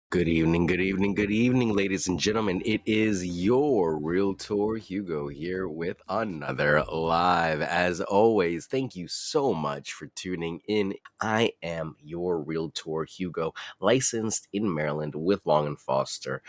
Good evening, ladies and gentlemen. It is your Realtor Hugo here with another live. As always, thank you so much for tuning in. I am your Realtor Hugo, licensed in Maryland with Long and Foster.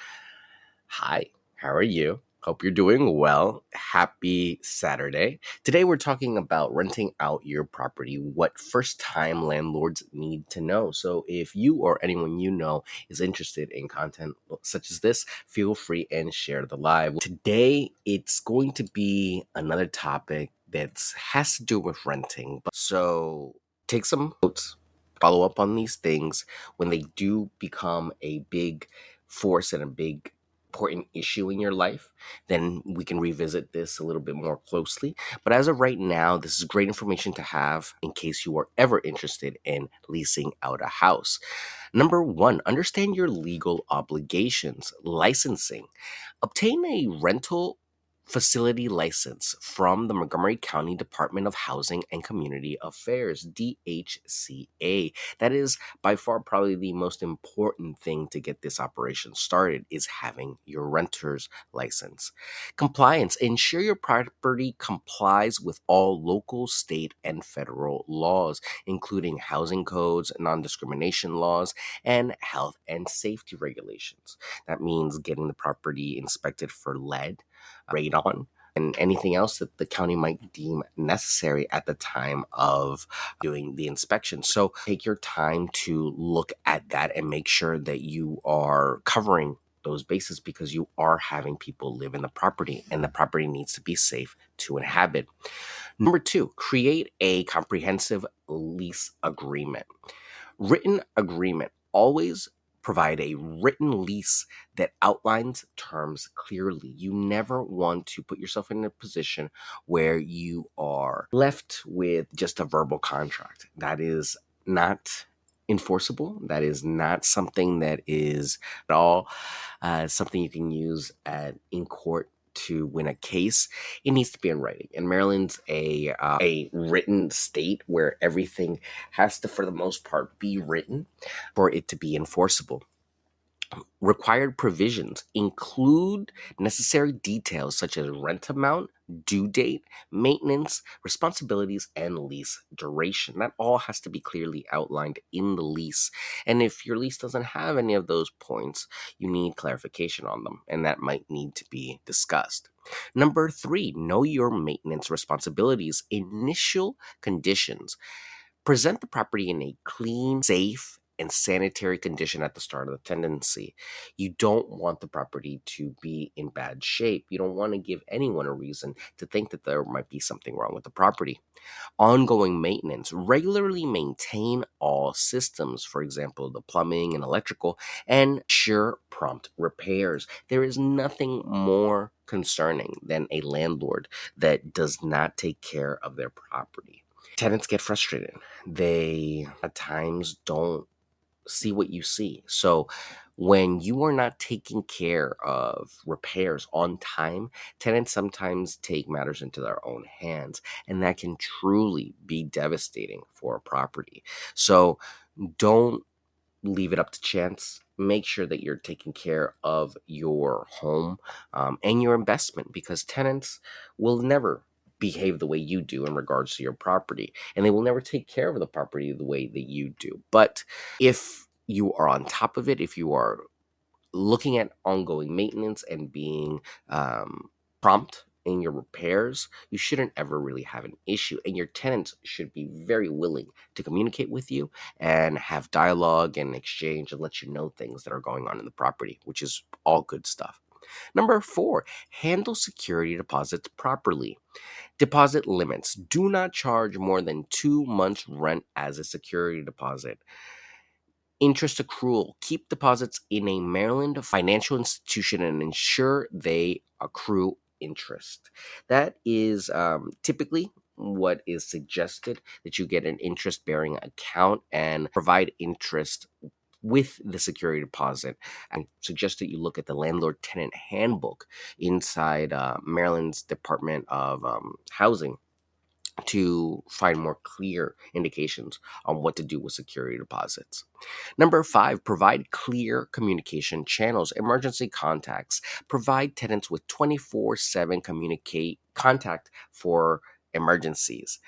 Hi, how are you? Hope you're doing well. Happy Saturday. Today we're talking about renting out your property, what first time landlords need to know. So if you or anyone you know is interested in content such as this, feel free and share the live. Today it's going to be another topic that has to do with renting. So take some notes, follow up on these things when they do become a big force and a big important issue in your life, then we can revisit this a little bit more closely. But as of right now, this is great information to have in case you are ever interested in leasing out a house. Number one, understand your legal obligations. Licensing. Obtain a rental facility license from the Montgomery County Department of Housing and Community Affairs, DHCA. That is by far probably the most important thing to get this operation started is having your renter's license. Compliance. Ensure your property complies with all local, state, and federal laws, including housing codes, non-discrimination laws, and health and safety regulations. That means getting the property inspected for lead, radon, and anything else that the county might deem necessary at the time of doing the inspection. So take your time to look at that and make sure that you are covering those bases because you are having people live in the property and the property needs to be safe to inhabit. Number two, create a comprehensive lease agreement. Written agreement. Always provide a written lease that outlines terms clearly. You never want to put yourself in a position where you are left with just a verbal contract. That is not enforceable. That is not something that is at all something you can use in court to win a case. It needs to be in writing. And Maryland's a written state where everything has to, for the most part, be written for it to be enforceable. Required provisions include necessary details such as rent amount, due date, maintenance, responsibilities, and lease duration. That all has to be clearly outlined in the lease. And if your lease doesn't have any of those points, you need clarification on them, and that might need to be discussed. Number three, know your maintenance responsibilities. Initial conditions. Present the property in a clean, safe, and sanitary condition at the start of the tenancy. You don't want the property to be in bad shape. You don't want to give anyone a reason to think that there might be something wrong with the property. Ongoing maintenance. Regularly maintain all systems, for example, the plumbing and electrical, and ensure prompt repairs. There is nothing more concerning than a landlord that does not take care of their property. Tenants get frustrated. They at times don't see what you see. So when you are not taking care of repairs on time, tenants sometimes take matters into their own hands, and that can truly be devastating for a property. So don't leave it up to chance. Make sure that you're taking care of your home and your investment because tenants will never behave the way you do in regards to your property, and they will never take care of the property the way that you do. But if you are on top of it, if you are looking at ongoing maintenance and being prompt in your repairs, you shouldn't ever really have an issue. And your tenants should be very willing to communicate with you and have dialogue and exchange and let you know things that are going on in the property, which is all good stuff. Number four, handle security deposits properly. Deposit limits. Do not charge more than 2 months' rent as a security deposit. Interest accrual. Keep deposits in a Maryland financial institution and ensure they accrue interest. That is typically what is suggested, that you get an interest bearing account and provide interest with the security deposit. I suggest that you look at the landlord tenant handbook inside Maryland's Department of Housing to find more clear indications on what to do with security deposits. Number five, provide clear communication channels, emergency contacts. Provide tenants with 24/7 communicate contact for emergencies.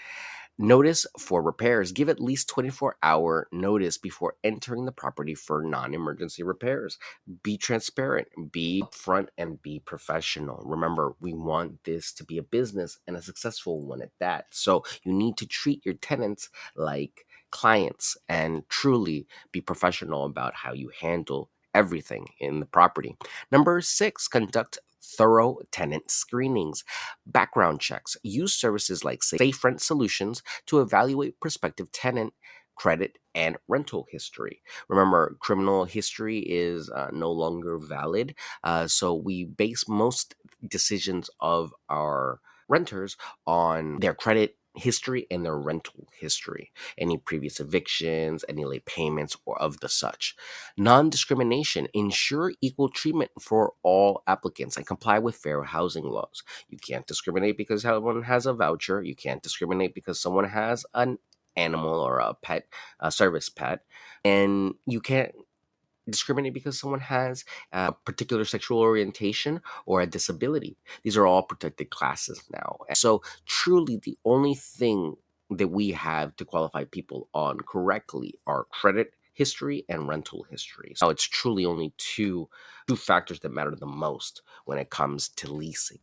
Notice for repairs. Give at least 24-hour notice before entering the property for non emergency repairs. Be transparent, be upfront, and be professional. Remember, we want this to be a business and a successful one at that. So you need to treat your tenants like clients and truly be professional about how you handle everything in the property. Number six, conduct thorough tenant screenings, background checks. Use services like Safe Rent Solutions to evaluate prospective tenant credit and rental history. Remember, criminal history is no longer valid. So we base most decisions of our renters on their credit history and their rental history, any previous evictions, any late payments, or of the such. Non-discrimination: ensure equal treatment for all applicants and comply with fair housing laws. You can't discriminate because someone has a voucher. You can't discriminate because someone has an animal or a pet, a service pet. And you can't discriminate because someone has a particular sexual orientation or a disability. These are all protected classes now. So, truly, the only thing that we have to qualify people on correctly are credit history and rental history. So, it's truly only two factors that matter the most when it comes to leasing.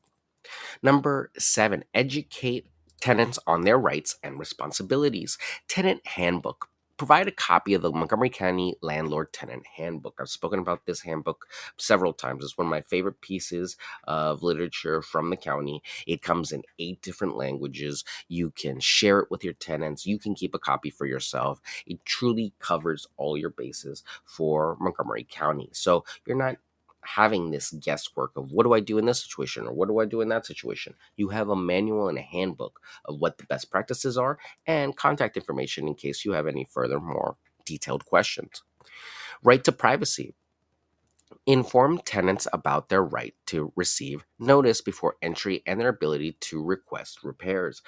Number seven, educate tenants on their rights and responsibilities. Tenant handbook. Provide a copy of the Montgomery County Landlord Tenant Handbook. I've spoken about this handbook several times. It's one of my favorite pieces of literature from the county. It comes in 8 different languages. You can share it with your tenants. You can keep a copy for yourself. It truly covers all your bases for Montgomery County. So you're not having this guesswork of what do I do in this situation or what do I do in that situation. You have a manual and a handbook of what the best practices are and contact information in case you have any further more detailed questions. Right to privacy. Inform tenants about their right to receive notice before entry and their ability to request repairs.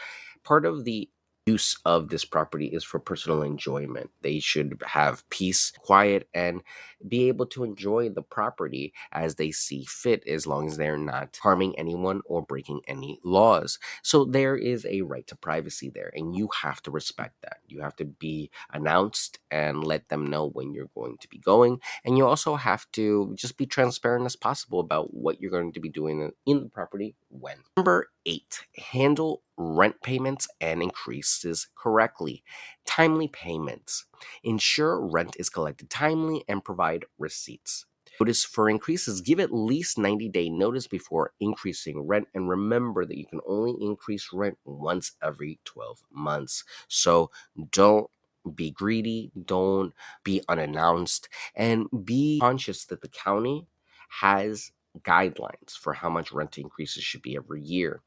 Part of the use of this property is for personal enjoyment. They should have peace, quiet, and be able to enjoy the property as they see fit, as long as they're not harming anyone or breaking any laws. So there is a right to privacy there, and you have to respect that. You have to be announced and let them know when you're going to be going, and you also have to just be transparent as possible about what you're going to be doing in the property when. Number eight, handle rent payments and increases correctly. Timely payments. Ensure rent is collected timely and provide receipts. Notice for increases. Give at least 90-day notice before increasing rent. And remember that you can only increase rent once every 12 months. So don't be greedy, don't be unannounced, and be conscious that the county has guidelines for how much rent increases should be every year.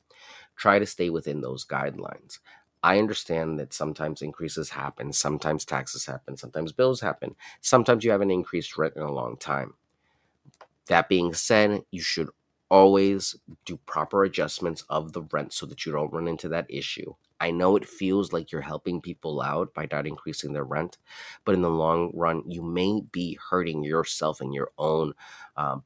Try to stay within those guidelines. I understand that sometimes increases happen, sometimes taxes happen, sometimes bills happen, sometimes you haven't increased rent in a long time. That being said, you should always do proper adjustments of the rent so that you don't run into that issue. I know it feels like you're helping people out by not increasing their rent, but in the long run, you may be hurting yourself and your own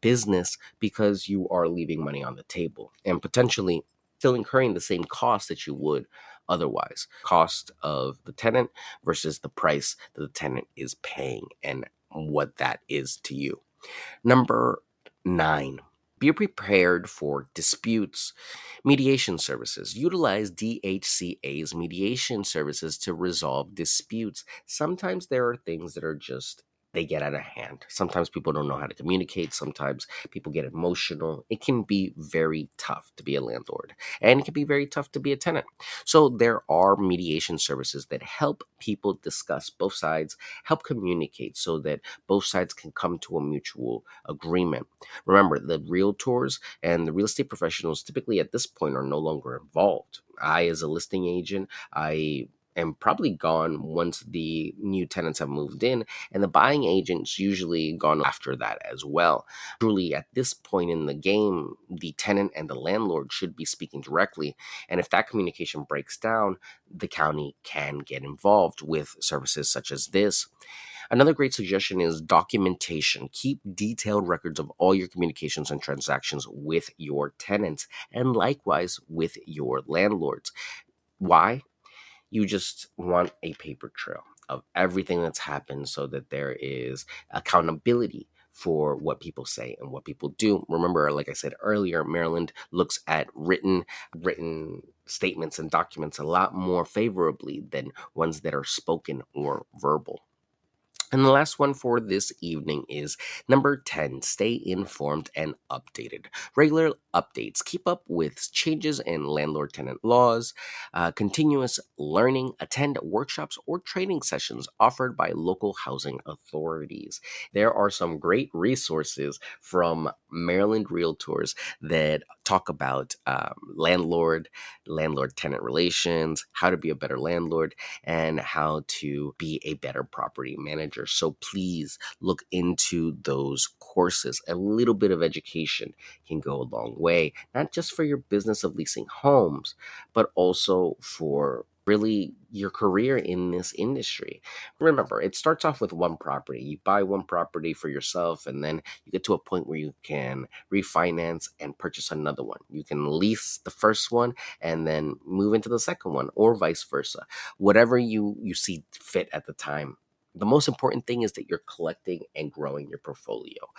business because you are leaving money on the table and potentially still incurring the same cost that you would otherwise. Cost of the tenant versus the price that the tenant is paying and what that is to you. Number nine, be prepared for disputes. Mediation services. Utilize DHCA's mediation services to resolve disputes. Sometimes there are things that are just, they get out of hand. Sometimes people don't know how to communicate. Sometimes people get emotional. It can be very tough to be a landlord, and it can be very tough to be a tenant. So there are mediation services that help people discuss both sides, help communicate so that both sides can come to a mutual agreement. Remember, the realtors and the real estate professionals typically at this point are no longer involved. I, as a listing agent, I and probably gone once the new tenants have moved in, and the buying agent's usually gone after that as well. Truly, at this point in the game, the tenant and the landlord should be speaking directly, and if that communication breaks down, the county can get involved with services such as this. Another great suggestion is documentation. Keep detailed records of all your communications and transactions with your tenants, and likewise with your landlords. Why? You just want a paper trail of everything that's happened so that there is accountability for what people say and what people do. Remember, like I said earlier, Maryland looks at written statements and documents a lot more favorably than ones that are spoken or verbal. And the last one for this evening is number 10, stay informed and updated. Regular updates. Keep up with changes in landlord tenant laws, continuous learning, attend workshops or training sessions offered by local housing authorities. There are some great resources from Maryland Realtors that talk about landlord tenant relations, how to be a better landlord, and how to be a better property manager. So please look into those courses. A little bit of education can go a long way, not just for your business of leasing homes, but also for really your career in this industry. Remember, it starts off with one property. You buy one property for yourself, and then you get to a point where you can refinance and purchase another one. You can lease the first one and then move into the second one, or vice versa, whatever you see fit at the time. The most important thing is that you're collecting and growing your portfolio.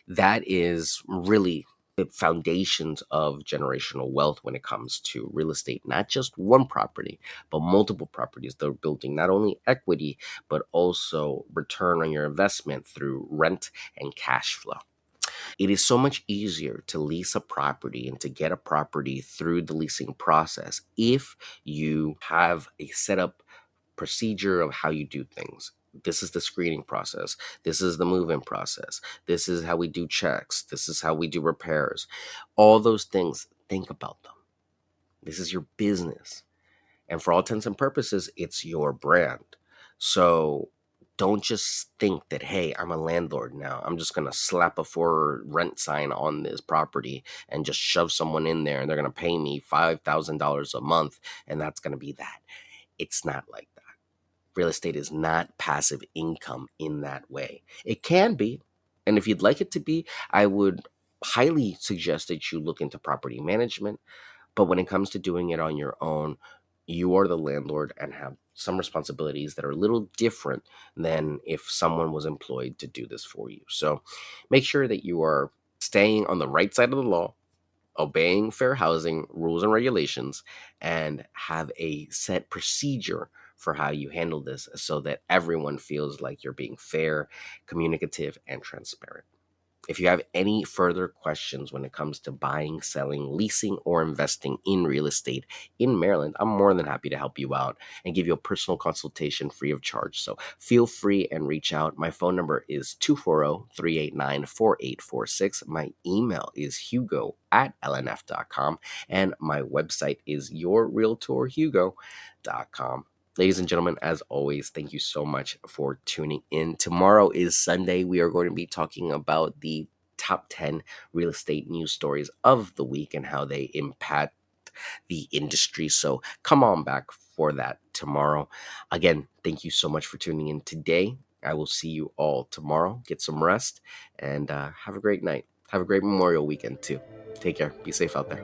That is really the foundations of generational wealth when it comes to real estate. Not just one property, but multiple properties. They're building not only equity, but also return on your investment through rent and cash flow. It is so much easier to lease a property and to get a property through the leasing process if you have a setup procedure of how you do things. This is the screening process. This is the move-in process. This is how we do checks. This is how we do repairs. All those things, think about them. This is your business. And for all intents and purposes, it's your brand. So don't just think that, hey, I'm a landlord now. I'm just going to slap a for rent sign on this property and just shove someone in there and they're going to pay me $5,000 a month. And that's going to be that. It's not like that. Real estate is not passive income in that way. It can be. And if you'd like it to be, I would highly suggest that you look into property management. But when it comes to doing it on your own, you are the landlord and have some responsibilities that are a little different than if someone was employed to do this for you. So make sure that you are staying on the right side of the law, obeying fair housing rules and regulations, and have a set procedure for how you handle this so that everyone feels like you're being fair, communicative, and transparent. If you have any further questions when it comes to buying, selling, leasing, or investing in real estate in Maryland, I'm more than happy to help you out and give you a personal consultation free of charge. So feel free and reach out. My phone number is 240-389-4846. My email is hugo@lnf.com, and my website is yourrealtorhugo.com. Ladies and gentlemen, as always, thank you so much for tuning in. Tomorrow is Sunday. We are going to be talking about the top 10 real estate news stories of the week and how they impact the industry. So come on back for that tomorrow. Again, thank you so much for tuning in today. I will see you all tomorrow. Get some rest and have a great night. Have a great Memorial weekend too. Take care. Be safe out there.